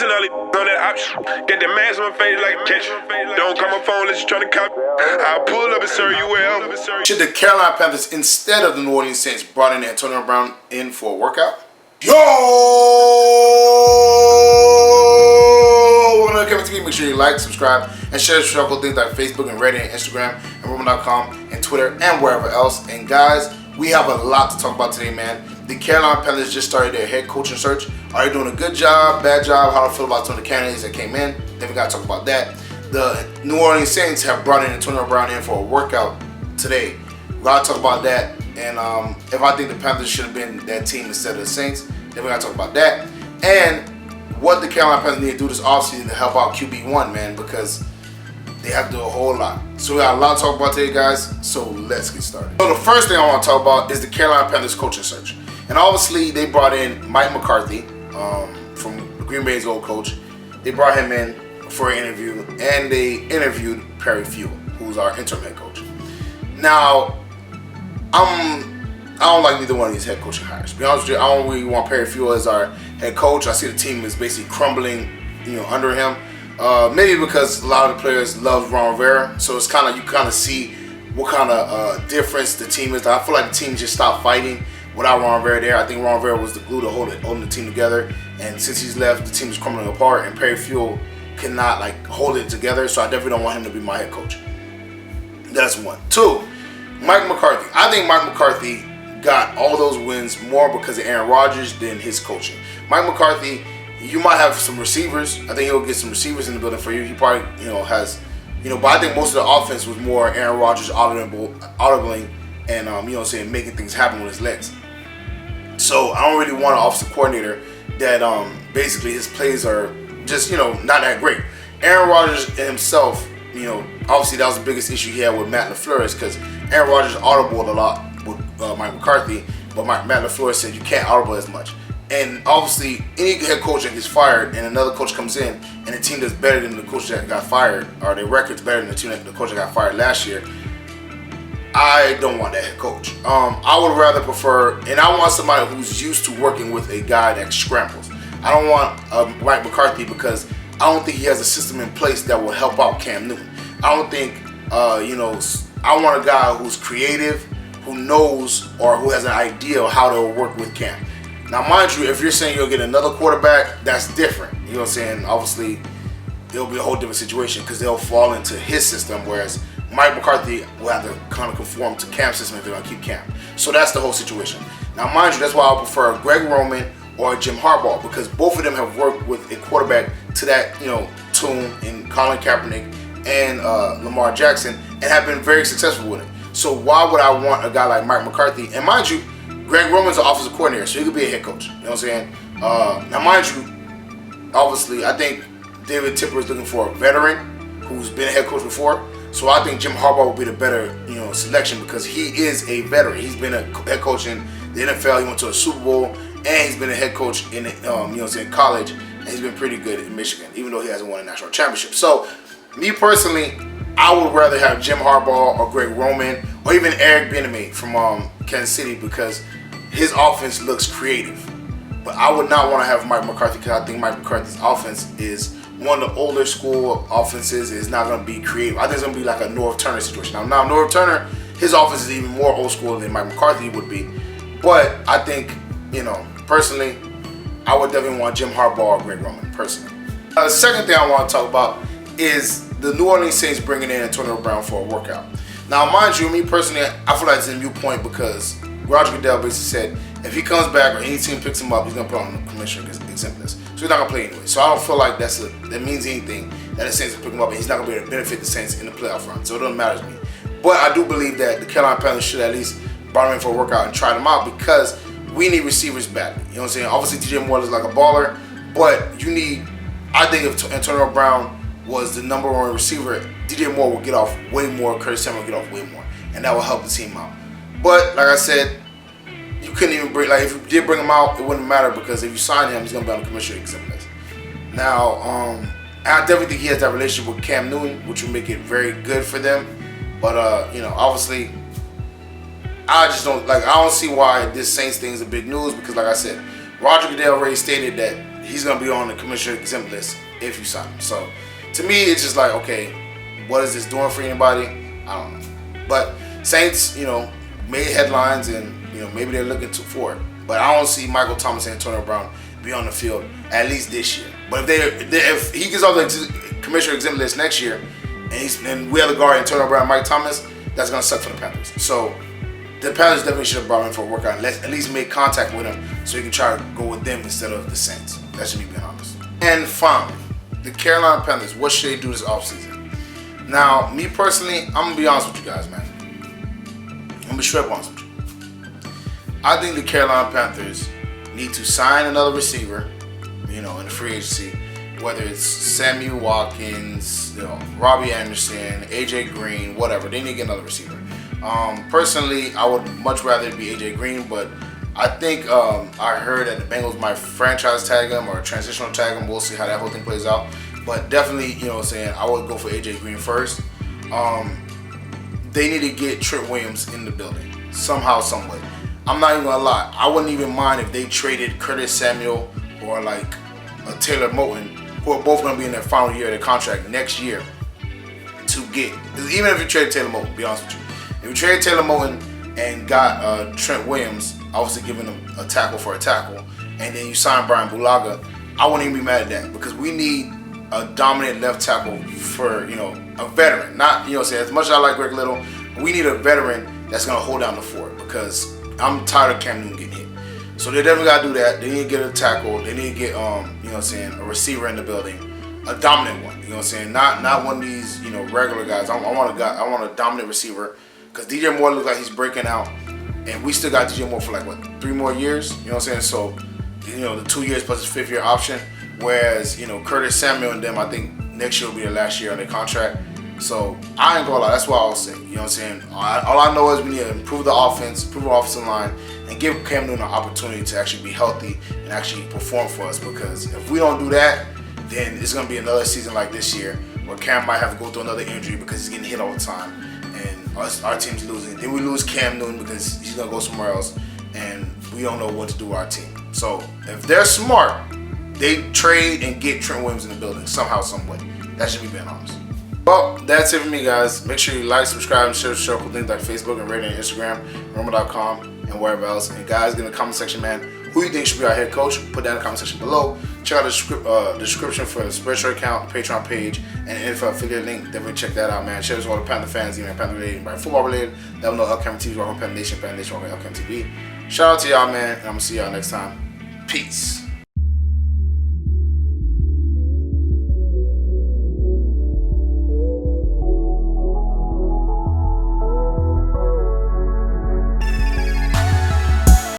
Listen, all these on that option. Get the mask on my face like a catch. Don't call my phone unless you trying to copy. I'll pull up and serve you well. Should the Carolina Panthers, instead of the New Orleans Saints, brought in Antonio Brown in for a workout? Yo! Welcome to LCameraTV. Make sure you like, subscribe, and share the show. Things like Facebook and Reddit and Instagram and Rumble.com and Twitter and wherever else. And guys, we have a lot to talk about today, man. The Carolina Panthers just started their head coaching search. Are they doing a good job, bad job? How do I feel about some of the candidates that came in? Then we got to talk about that. The New Orleans Saints have brought in Antonio Brown in for a workout today. We got to talk about that. And if I think the Panthers should have been that team instead of the Saints, then we got to talk about that. And what the Carolina Panthers need to do this offseason to help out QB1, man, because they have to do a whole lot. So we got a lot to talk about today, guys. So let's get started. So the first thing I want to talk about is the Carolina Panthers coaching search. And obviously they brought in Mike McCarthy from Green Bay's old coach. They brought him in for an interview, and they interviewed Perry Fewell, who's our interim head coach. Now, I don't like neither one of these head coaching hires. To be honest with you, I don't really want Perry Fewell as our head coach. I see the team is basically crumbling, under him. Maybe because a lot of the players love Ron Rivera, so it's kind of you kind of see what kind of difference the team is. I feel like the team just stopped fighting without Ron Rivera there. I think Ron Rivera was the glue to holding the team together, and since he's left, the team is crumbling apart, and Perry Fewell cannot hold it together. So I definitely don't want him to be my head coach. That's one. Two, Mike McCarthy. I think Mike McCarthy got all those wins more because of Aaron Rodgers than his coaching. Mike McCarthy, you might have some receivers. I think he'll get some receivers in the building for you. He probably, has, but I think most of the offense was more Aaron Rodgers audibling and, making things happen with his legs. So I don't really want an offensive coordinator that basically his plays are just, not that great. Aaron Rodgers himself, obviously that was the biggest issue he had with Matt LaFleur, is because Aaron Rodgers audibled a lot with Mike McCarthy, but Matt LaFleur said you can't audible as much. And obviously, any head coach that gets fired and another coach comes in and the team does better than the coach that got fired, or their record's better than the coach that got fired last year, I don't want that head coach. I would rather prefer, and I want somebody who's used to working with a guy that scrambles. I don't want Mike McCarthy because I don't think he has a system in place that will help out Cam Newton. I don't think, I want a guy who's creative, who knows or who has an idea of how to work with Cam. Now, mind you, if you're saying you'll get another quarterback, that's different. You know what I'm saying? Obviously, it'll be a whole different situation because they'll fall into his system, whereas Mike McCarthy will have to kind of conform to Cam's system if they're going to keep Cam. So that's the whole situation. Now, mind you, that's why I prefer Greg Roman or Jim Harbaugh, because both of them have worked with a quarterback to that, tune in Colin Kaepernick and Lamar Jackson and have been very successful with it. So why would I want a guy like Mike McCarthy? And mind you, Greg Roman's an offensive coordinator, so he could be a head coach. You know what I'm saying? Now, mind you, obviously, I think David Tipper is looking for a veteran who's been a head coach before. So I think Jim Harbaugh will be the better, selection because he is a veteran. He's been a head coach in the NFL. He went to a Super Bowl, and he's been a head coach in, college, and he's been pretty good in Michigan, even though he hasn't won a national championship. So, me personally, I would rather have Jim Harbaugh or Greg Roman or even Eric Bieniemy from Kansas City because his offense looks creative. But I would not want to have Mike McCarthy because I think Mike McCarthy's offense is one of the older school offenses. It's not going to be creative. I think it's going to be like a Norv Turner situation. Now Norv Turner, his offense is even more old school than Mike McCarthy would be. But I think, personally, I would definitely want Jim Harbaugh or Greg Roman, personally. The second thing I want to talk about is the New Orleans Saints bringing in Antonio Brown for a workout. Now, mind you, me personally, I feel like it's a new point because Roger Goodell basically said if he comes back or any team picks him up, he's going to put on the commissioner exempt list. So he's not going to play anyway. So I don't feel like that means anything that the Saints will pick him up, and he's not going to be able to benefit the Saints in the playoff run. So it doesn't matter to me. But I do believe that the Carolina Panthers should at least bring him in for a workout and try them out because we need receivers badly. You know what I'm saying? Obviously, DJ Moore is like a baller, but I think if Antonio Brown was the number one receiver, DJ Moore will get off way more, Curtis Samuel will get off way more, and that will help the team out. But like I said, you couldn't even if you did bring him out, it wouldn't matter because if you sign him, he's going to be on the commissioner exempt list. Now, I definitely think he has that relationship with Cam Newton, which will make it very good for them. But obviously, I don't see why this Saints thing is a big news because, like I said, Roger Goodell already stated that he's gonna be on the commissioner exempt list if you sign him. So to me, it's just like, okay, what is this doing for anybody? I don't know. But Saints, you know, made headlines, and you know, maybe they're looking for it. But I don't see Michael Thomas and Antonio Brown be on the field at least this year. But if he gets off the commissioner exempt list next year, and we have the guard Antonio Brown, Mike Thomas, that's gonna suck for the Panthers. So the Panthers definitely should have brought him in for a workout. At least make contact with him so he can try to go with them instead of the Saints. That's me being honest. And finally, the Carolina Panthers. What should they do this offseason? Now, me personally, I'm gonna be honest with you guys, man. I'm gonna be straight up honest with you. I think the Carolina Panthers need to sign another receiver, you know, in the free agency, whether it's Samuel Watkins, you know, Robbie Anderson, AJ Green, whatever. They need to get another receiver. Personally, I would much rather it be AJ Green, but I think I heard that the Bengals might franchise tag him or transitional tag him. We'll see how that whole thing plays out. But definitely, you know what I'm saying, I would go for AJ Green first. They need to get Trent Williams in the building somehow, some way. I'm not even gonna lie. I wouldn't even mind if they traded Curtis Samuel or like a Taylor Moton, who are both gonna be in their final year of their contract next year, to get. Even if you trade Taylor Moton, to be honest with you, if you trade Taylor Moton and got Trent Williams, obviously giving them a tackle for a tackle, and then you sign Brian Bulaga, I wouldn't even be mad at that, because we need a dominant left tackle for, you know, a veteran. Not, you know, say as much as I like Greg Little, we need a veteran that's gonna hold down the fort, because I'm tired of Cam Newton getting hit. So they definitely gotta do that. They need to get a tackle. They need to get you know what I'm saying, a receiver in the building, a dominant one. You know what I'm saying? Not one of these, you know, regular guys. I want a dominant receiver, because DJ Moore looks like he's breaking out, and we still got DJ Moore for like what, 3 more years. You know what I'm saying? So, you know, the 2 years plus his 5th year option. Whereas, you know, Curtis Samuel and them, I think next year will be their last year on their contract. So I ain't gonna lie, that's what I'll say. You know what I'm saying? All I know is we need to improve the offense, improve the offensive line, and give Cam Newton an opportunity to actually be healthy and actually perform for us. Because if we don't do that, then it's gonna be another season like this year where Cam might have to go through another injury because he's getting hit all the time, and our team's losing. Then we lose Cam Newton because he's gonna go somewhere else, and we don't know what to do with our team. So if they're smart, they trade and get Trent Williams in the building somehow, some way. That should be being honest. Well, that's it for me, guys. Make sure you like, subscribe, and share cool things like Facebook and Reddit and Instagram, rumble.com, and wherever else. And guys, in the comment section, man, who you think should be our head coach? Put that in the comment section below. Check out the description for the Spreadshirt account, Patreon page, and the NFL affiliate link. Definitely check that out, man. Share this with all the Panther fans, even Panther related, anybody football related. Let them know LCameraTV, welcome Panther Nation, welcome LCameraTV. Shout out to y'all, man, and I'm gonna see y'all next time. Peace.